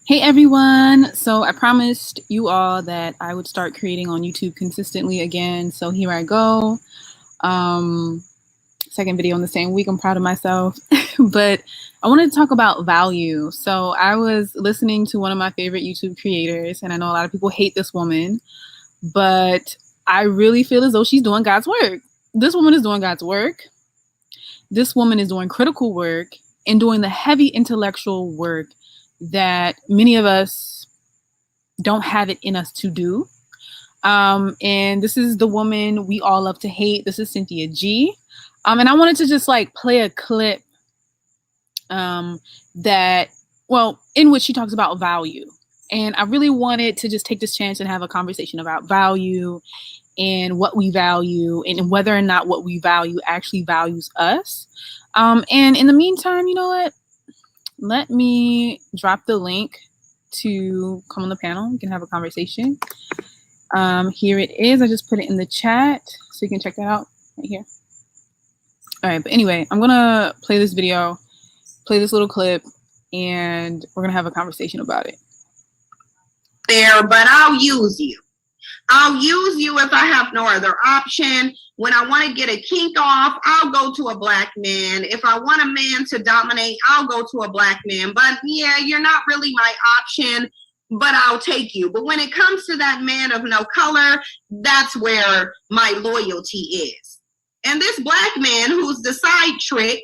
Hey everyone! So I promised you all that I would start creating on YouTube consistently again. So here I go. Second video in the same week. I'm proud of myself. But I wanted to talk about value. So I was listening to one of my favorite YouTube creators, and I know a lot of people hate this woman, but I really feel as though she's doing God's work. This woman is doing God's work. This woman is doing critical work and doing the heavy intellectual work that many of us don't have it in us to do. And this is the woman we all love to hate. This is Cynthia G. And I wanted to just play a clip in which she talks about value. And I really wanted to just take this chance and have a conversation about value and what we value and whether or not what we value actually values us. And in the meantime, you know what? Let me drop the link to come on the panel. We can have a conversation. Here it is. I just put it in the chat so you can check that out right here. All right, but anyway, I'm gonna play this video, play this little clip, and we're gonna have a conversation about it. There, but I'll use you. I'll use you if I have no other option. When I want to get a kink off, I'll go to a black man. If I want a man to dominate, I'll go to a black man. But yeah, you're not really my option, but I'll take you. But when it comes to that man of no color, that's where my loyalty is. And this black man who's the side trick,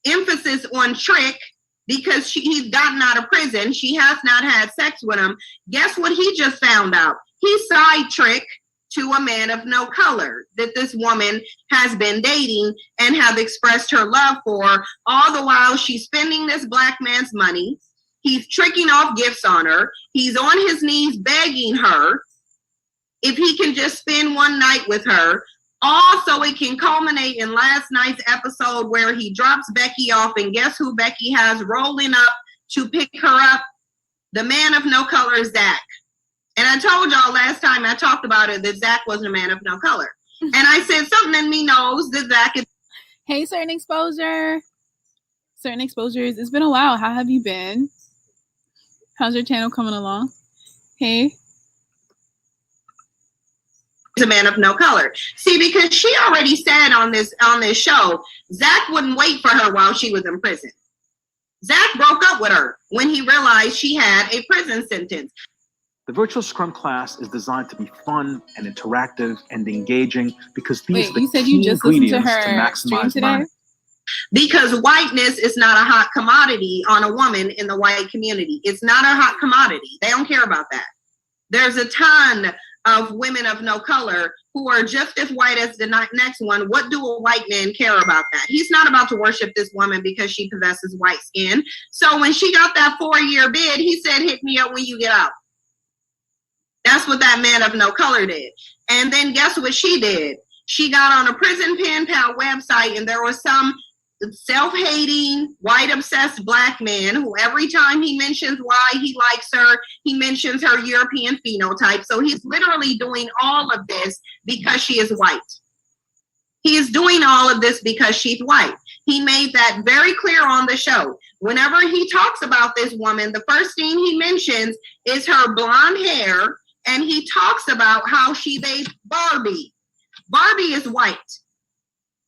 emphasis on trick, because he's gotten out of prison, she has not had sex with him. Guess what he just found out? He side tricked to a man of no color that this woman has been dating and have expressed her love for. All the while she's spending this black man's money. He's tricking off gifts on her. He's on his knees begging her if he can just spend one night with her. Also, it can culminate in last night's episode where he drops Becky off, and guess who Becky has rolling up to pick her up? The man of no color, Zach. And I told y'all last time I talked about it that Zach wasn't a man of no color. And I said something in me knows that Zach is. Hey, Certain Exposure. Certain Exposures. It's been a while. How have you been? How's your channel coming along? Hey. A man of no color. See, because she already said on this show, Zach wouldn't wait for her while she was in prison. Zach broke up with her when he realized she had a prison sentence. The virtual Scrum class is designed to be fun and interactive and engaging because these are the key ingredients to maximize learning. Because whiteness is not a hot commodity on a woman in the white community. It's not a hot commodity. They don't care about that. There's a ton of women of no color who are just as white as the next one. What do a white man care about that? He's not about to worship this woman because she possesses white skin. So when she got that 4-year bid, he said, hit me up when you get out. That's what that man of no color did. And then guess what she did? She got on a prison pen pal website, and there was some self-hating, white-obsessed black man who every time he mentions why he likes her, he mentions her European phenotype. So he's literally doing all of this because she is white. He is doing all of this because she's white. He made that very clear on the show. Whenever he talks about this woman, the first thing he mentions is her blonde hair, and he talks about how she bathed Barbie. Barbie is white.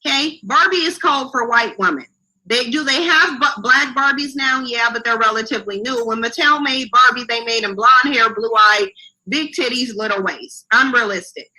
Okay, Barbie is code for white women. Do they have black Barbies now? Yeah, but they're relatively new. When Mattel made Barbie, they made them blonde hair, blue-eyed, big titties, little waist. Unrealistic.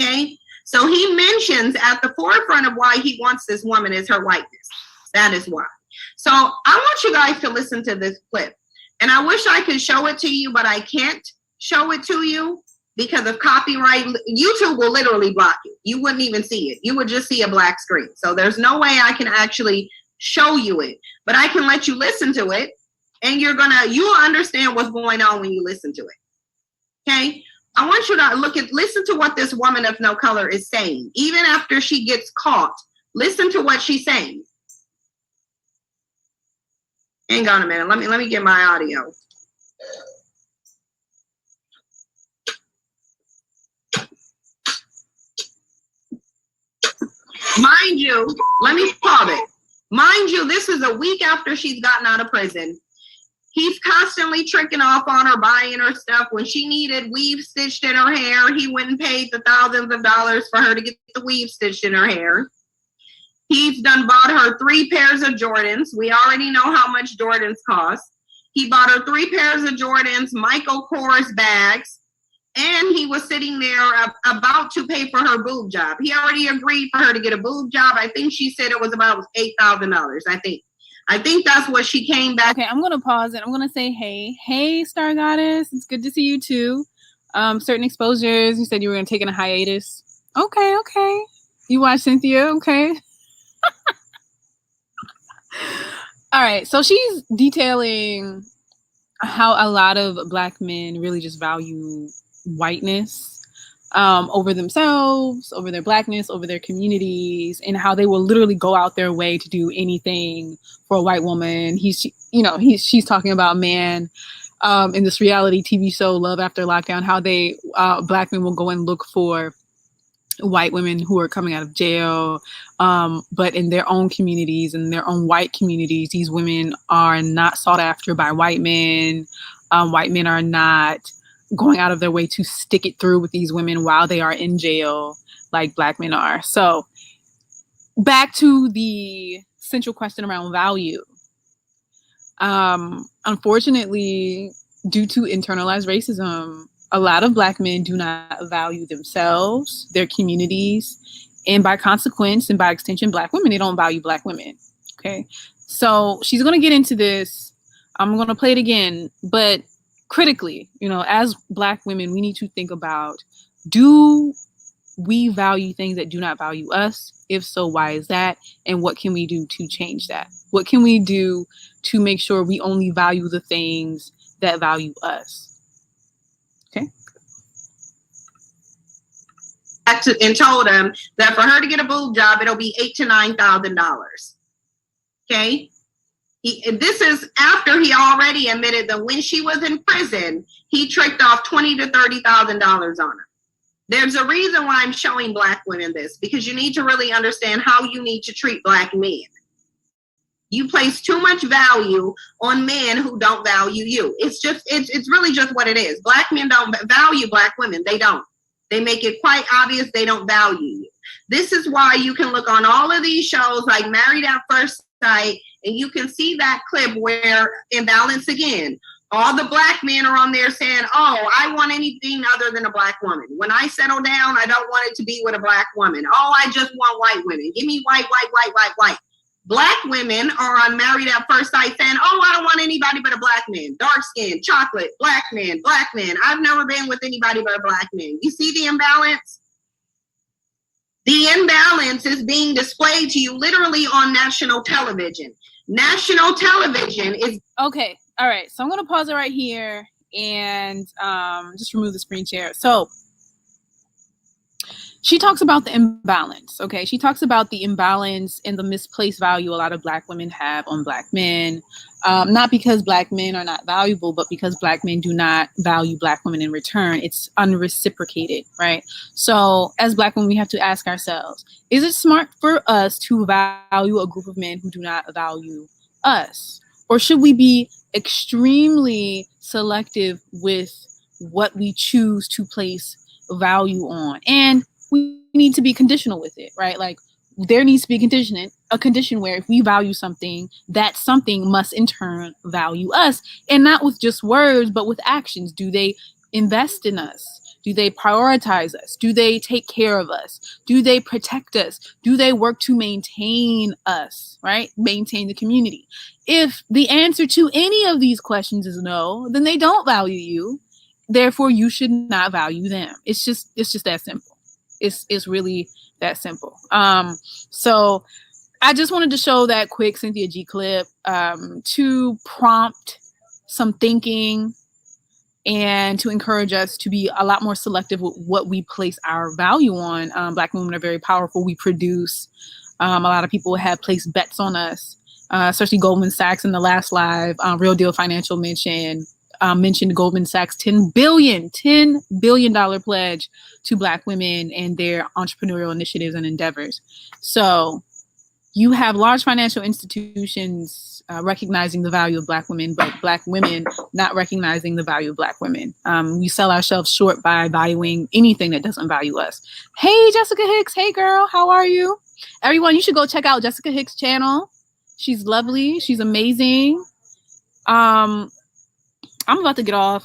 Okay, so he mentions at the forefront of why he wants this woman is her whiteness. That is why. So I want you guys to listen to this clip. And I wish I could show it to you, but I can't show it to you because of copyright. YouTube will literally block you. You wouldn't even see it. You would just see a black screen. So there's no way I can actually show you it, but I can let you listen to it, and you'll understand what's going on when you listen to it. Okay, I want you to listen to what this woman of no color is saying. Even after she gets caught, listen to what she's saying. Hang on a minute. Let me get my audio. Mind you, let me pause it. Mind you, this is a week after she's gotten out of prison. He's constantly tricking off on her, buying her stuff. When she needed weave stitched in her hair, he went and paid the thousands of dollars for her to get the weave stitched in her hair. He's done bought her 3 pairs of Jordans. We already know how much Jordans cost. He bought her 3 pairs of Jordans, Michael Kors bags, and he was sitting there about to pay for her boob job. He already agreed for her to get a boob job. I think she said it was about $8,000, I think that's what she came back. Okay, I'm going to pause it. I'm going to say, hey, Star Goddess. It's good to see you too. Certain exposures. You said you were going to take in a hiatus. Okay. You watch Cynthia? Okay. All right. So she's detailing how a lot of Black men really just value whiteness over themselves, over their Blackness, over their communities, and how they will literally go out their way to do anything for a white woman. She's talking about man in this reality TV show Love After Lockdown, how they Black men will go and look for white women who are coming out of jail, but in their own communities, in their own white communities, these women are not sought after by white men. White men are not going out of their way to stick it through with these women while they are in jail like Black men are. So back to the central question around value. Unfortunately, due to internalized racism, a lot of Black men do not value themselves, their communities, and by consequence, and by extension, Black women, they don't value Black women. Okay. So she's going to get into this. I'm going to play it again, but critically, as Black women, we need to think about, do we value things that do not value us? If so, why is that? And what can we do to change that? What can we do to make sure we only value the things that value us? Okay. And told him that for her to get a boob job, it'll be $8,000 to $9,000. Okay. This is after he already admitted that when she was in prison, he tricked off $20,000 to $30,000 on her. There's a reason why I'm showing Black women this, because you need to really understand how you need to treat Black men. You place too much value on men who don't value you. It's really just what it is. Black men don't value Black women. They don't. They make it quite obvious they don't value you. This is why you can look on all of these shows like Married at First Sight, and you can see that clip where, imbalance again, all the Black men are on there saying, oh, I want anything other than a Black woman. When I settle down, I don't want it to be with a Black woman. Oh, I just want white women. Give me white. Black women are on Married at First Sight saying, oh, I don't want anybody but a Black man. Dark skin, chocolate, Black man. I've never been with anybody but a Black man. You see the imbalance? The imbalance is being displayed to you literally on national television. National television is... Okay, all right. So I'm going to pause it right here and just remove the screen share. So she talks about the imbalance, okay? She talks about the imbalance and the misplaced value a lot of Black women have on Black men. Not because Black men are not valuable, but because Black men do not value Black women in return. It's unreciprocated, right? So as Black women, we have to ask ourselves, is it smart for us to value a group of men who do not value us? Or should we be extremely selective with what we choose to place value on? And we need to be conditional with it, right? Like there needs to be a condition where if we value something, that something must in turn value us, and not with just words, but with actions. Do they invest in us? Do they prioritize us? Do they take care of us? Do they protect us? Do they work to maintain us, right? Maintain the community. If the answer to any of these questions is no, then they don't value you. Therefore, you should not value them. It's just that simple. It's really that simple. So I just wanted to show that quick Cynthia G clip to prompt some thinking and to encourage us to be a lot more selective with what we place our value on. Black women are very powerful. We produce. A lot of people have placed bets on us, especially Goldman Sachs in the last live. Real Deal Financial mentioned Goldman Sachs' $10 billion pledge to Black women and their entrepreneurial initiatives and endeavors. So you have large financial institutions recognizing the value of Black women, but Black women not recognizing the value of Black women. We sell ourselves short by valuing anything that doesn't value us. Hey, Jessica Hicks. Hey, girl. How are you? Everyone, you should go check out Jessica Hicks' channel. She's lovely. She's amazing. I'm about to get off.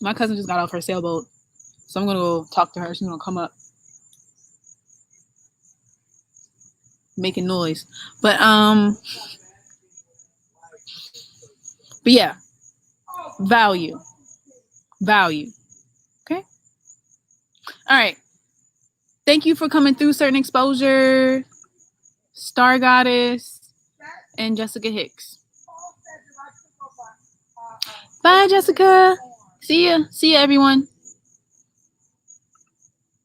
My cousin just got off her sailboat, so I'm going to go talk to her. She's going to come up making noise. But yeah, value. Okay. All right. Thank you for coming through Certain Exposure, Star Goddess, and Jessica Hicks. Bye, Jessica. See ya, everyone.